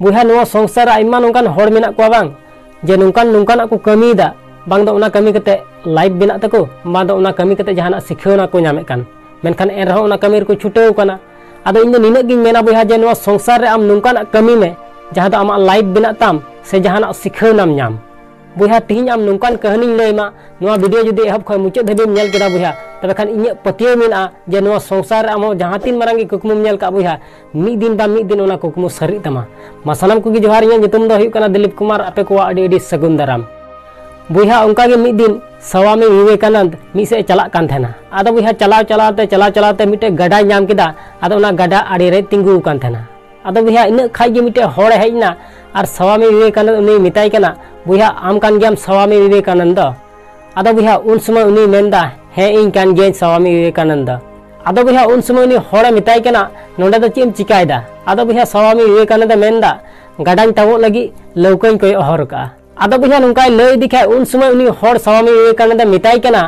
बुहा नुआ संसार आइमा नोंकान होड़ मेना को बांग जे नोंकान को कमीदा बांग दो उना कमी कते लाइफ बिना तको बांग दो उना कमी कते जहाना सिखियोना को नामे कान मेनखान एन रहो उना कमी को छुटेव काना आदो इन निना गिन मेना बुहा जे नुआ संसार रे आम नोंकान कमी में जहां दो आमा लाइफ बिना ताम से जहाना सिखियोनाम नाम बुहा तिहिन आम नोंकान कहानी लैमा नुआ वीडियो जुदी एहब खय मुचाद धाबी नेल केदा बुहा तबे खान इᱧ पतियो मेना जे नुआ संसार आम जहां तीन मारंगी कुकमुम नेल का बुहा मिद दिन उना कुकमु सरी तमा मा सानाम को जोहार इᱧ नितुम दो हुयु कना दिलीप कुमार आपे को आडी आडी सगुन दाराम बुहा उनका गे मिद दिन स्वामी विवेकानंद मिसे चला कान थेना आदो बुहा चलाते मिटे गडा नाम केदा आदो उना गडा आड़ी रे तिंगु कान थेना आदो बुहा इन खाइ गे मिटे होड़ हेजना और स्वामी विवेकानंद उनी मिताई कना बुहा आम कान गेम स्वामी विवेकानंद आदो बुहा उन समय उनी मेंदा हे इन कान गे स्वामी विवेकानंद आदो बुहा उन समय उनी होड़ मिताई कना नोंडे दो चिम चिकायदा आदो बुहा स्वामी विवेकानंद मेंदा गडान तावो लगी लौकन को हर का आदो बुहा नुंकाय लय दिखाय उन समय उनी होड़ स्वामी विवेकानंद मिताई कना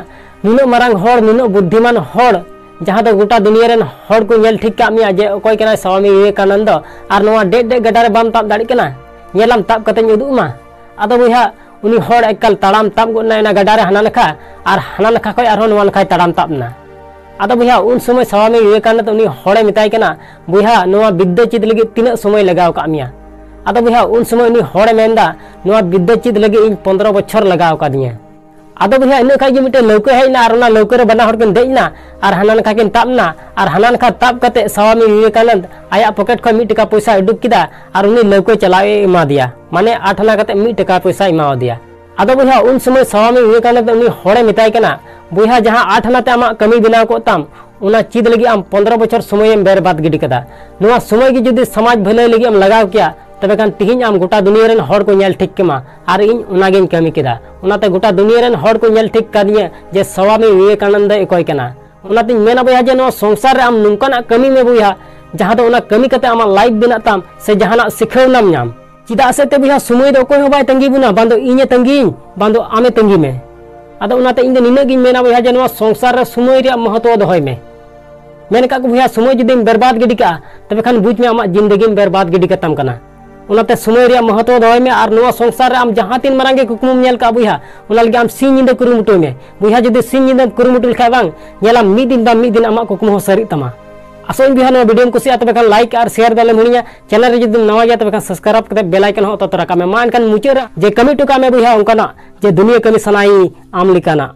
नुनो मारंग होड़ नुनो बुद्धिमान होड़ जहां दो गोटा दुनिया रेन होड़ को नेल ठीक का मिया जे ओकोय कना स्वामी विवेकानंद और नोआ डेड गडा रे बाम ताब दाड़ी कना नेलाम ताब कते उदुमा आदो बुहा उनी होड़ एकल ताड़ाम ताब गोना ना गडा रे हाना नखा और हाना नखा खय आरो नोआ नखा ताड़ाम ताबना आदो बुहा उन समय स्वामी विवेकानंद उनी होड़े मिताई कना बुहा नोआ विद्या चित लगी तीना समय लगाव का मिया आदो बुहा उन समय उनी होड़े मेंदा नोआ विद्या चित लगी इन 15 बछर लगाव का दिया आदो बुहा इन खाइ मिटे लौके हेना और ना लौके रे बना होड़ किन देजना और हाना नखा किन ताबना और हाना नखा ताब कते स्वामी विवेकानंद आया पॉकेट खय 1 टका पैसा उडुक किदा और उनी लौके चलावे एमा दिया माने 8 आना कते 1 टका पैसा एमा दिया आदो बुहा उन समय स्वामी विवेकानंद उनी होड़े मिताई कना बुहा जहां 8 आना ते आमा कमी बिनाव को ताम उना चीज लगी आम 15 बछर समय बर्बाद गिडी कदा नुआ समय गी जुदी समाज भलाई लगी आम लगाव किया तबे खान तिहिन आम गोटा दुनिया रेन होड़ को नेल ठीक केमा और इन उनागिन कमी केदा उनाते गोटा दुनिया रेन होड़ को नेल ठीक कादिया जे स्वामी विवेकानंद एकोय कना उनाते मेना बुहा जे नो संसार रे आम नुंकाना कमी में बुहा जहां दो उना कमी कते आमा लाइफ बिना ताम से जहाना सिखौनाम नाम चिदा से ते बुहा समय दो कोय हो बाय तंगी बुना बांदो इने तंगी बांदो आमे तंगी में आदो उनाते इन निना गिन मेना बुहा जे नो संसार रे समय रे महत्व दोहय में मेनका को बुहा समय जुदी बर्बाद गिडी का तबे खान बुझ में आमा जिंदगी बर्बाद गिडी कतम कना उनाते समय रे महत्व दोहय में और नुआ संसार रे आम जहां तीन मारंगे कुकमुम नेल का बुहा उना लगे आम सिन निंदा कुरुमुटो में बुहा जुदी सिन निंदा कुरुमुटो लखा बांग नेलाम मिद दिन आमा कुकमु सरी तमा आसोइन बुहा नो वीडियो कुसिया तबे खान लाइक और शेयर दाले मुनिया चैनल रे जुदी नवा या तबे खान सब्सक्राइब कते बेल आइकन हो तो तोरा का में मान कान मुचेरा जे कमी टुका में बुहा उनकाना जे दुनिया कमी सनाई आम लिकाना।